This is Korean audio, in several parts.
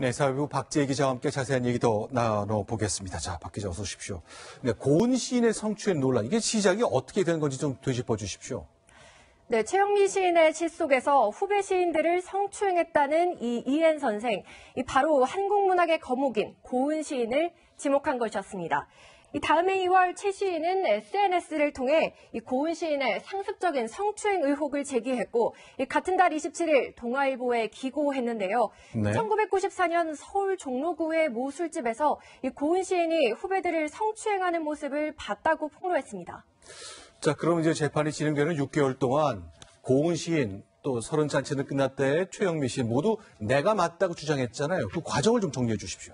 네, 사회부 박재희 기자와 함께 자세한 얘기 더 나눠보겠습니다. 자, 박 기자 어서 오십시오. 네, 고은 시인의 성추행 논란, 이게 시작이 어떻게 된 건지 좀 되짚어 주십시오. 네, 최영미 시인의 시 속에서 후배 시인들을 성추행했다는 이 이엔 선생, 바로 한국문학의 거목인 고은 시인을 지목한 것이었습니다. 다음해 2월 최 시인은 SNS를 통해 고은 시인의 상습적인 성추행 의혹을 제기했고, 같은 달 27일 동아일보에 기고했는데요. 네. 1994년 서울 종로구의 모 술집에서 고은 시인이 후배들을 성추행하는 모습을 봤다고 폭로했습니다. 자, 그럼 이제 재판이 진행되는 6개월 동안 고은 시인, 또 서른 잔치는 끝났다의 최영미 시인 모두 내가 맞다고 주장했잖아요. 그 과정을 좀 정리해 주십시오.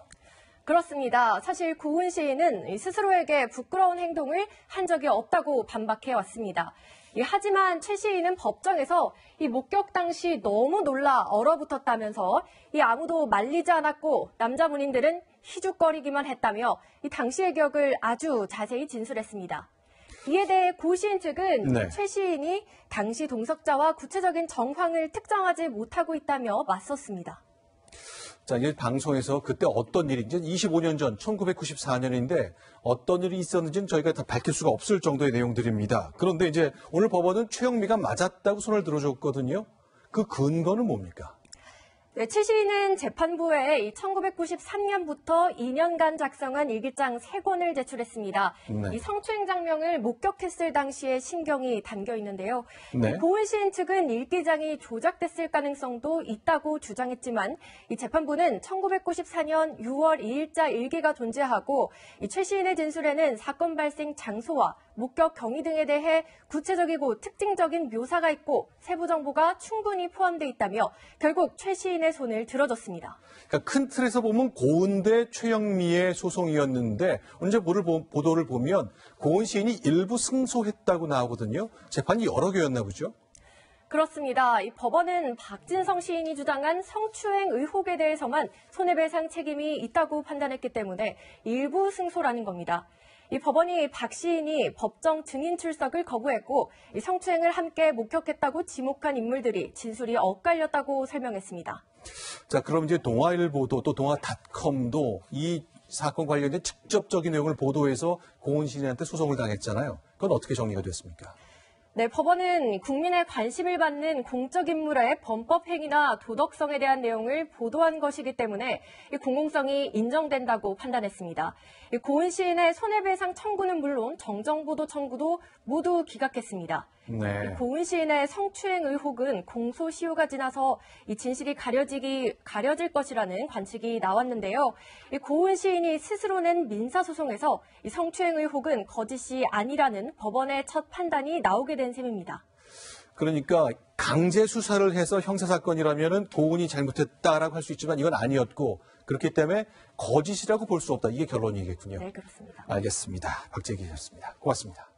그렇습니다. 사실 고은 시인은 스스로에게 부끄러운 행동을 한 적이 없다고 반박해 왔습니다. 하지만 최 시인은 법정에서 목격 당시 너무 놀라 얼어붙었다면서 아무도 말리지 않았고 남자 문인들은 희죽거리기만 했다며 당시의 기억을 아주 자세히 진술했습니다. 이에 대해 고 시인 측은 최 시인이 당시 동석자와 구체적인 정황을 특정하지 못하고 있다며 맞섰습니다. 자, 이제 방송에서 그때 어떤 일이, 이제 25년 전, 1994년인데 어떤 일이 있었는지는 저희가 다 밝힐 수가 없을 정도의 내용들입니다. 그런데 이제 오늘 법원은 최영미가 맞았다고 손을 들어줬거든요. 그 근거는 뭡니까? 네, 최 시인은 재판부에 1993년부터 2년간 작성한 일기장 3권을 제출했습니다. 네. 이 성추행 장면을 목격했을 당시의 심경이 담겨 있는데요. 네. 고은 시인 측은 일기장이 조작됐을 가능성도 있다고 주장했지만 이 재판부는 1994년 6월 2일자 일기가 존재하고 최 시인의 진술에는 사건 발생 장소와 목격 경위 등에 대해 구체적이고 특징적인 묘사가 있고 세부 정보가 충분히 포함되어 있다며 결국 최 시인의 손을 들어줬습니다. 그러니까 큰 틀에서 보면 고은 대 최영미의 소송이었는데 오늘 보도를 보면 고은 시인이 일부 승소했다고 나오거든요. 재판이 여러 개였나 보죠? 그렇습니다. 이 법원은 박진성 시인이 주장한 성추행 의혹에 대해서만 손해배상 책임이 있다고 판단했기 때문에 일부 승소라는 겁니다. 이 법원이 박 시인이 법정 증인 출석을 거부했고 이 성추행을 함께 목격했다고 지목한 인물들이 진술이 엇갈렸다고 설명했습니다. 자, 그럼 이제 동아일보도 또 동아닷컴도 이 사건 관련된 직접적인 내용을 보도해서 고은 시인한테 소송을 당했잖아요. 그건 어떻게 정리가 됐습니까? 네, 법원은 국민의 관심을 받는 공적 인물의 범법 행위나 도덕성에 대한 내용을 보도한 것이기 때문에 공공성이 인정된다고 판단했습니다. 고은 시인의 손해배상 청구는 물론 정정보도 청구도 모두 기각했습니다. 네. 고은 시인의 성추행 의혹은 공소시효가 지나서 이 진실이 가려질 것이라는 관측이 나왔는데요. 고은 시인이 스스로 낸 민사소송에서 이 성추행 의혹은 거짓이 아니라는 법원의 첫 판단이 나오게 된 셈입니다. 그러니까 강제 수사를 해서 형사사건이라면 고은이 잘못했다라고 할 수 있지만 이건 아니었고 그렇기 때문에 거짓이라고 볼 수 없다. 이게 결론이겠군요. 네, 그렇습니다. 알겠습니다. 박재희 기자였습니다. 고맙습니다.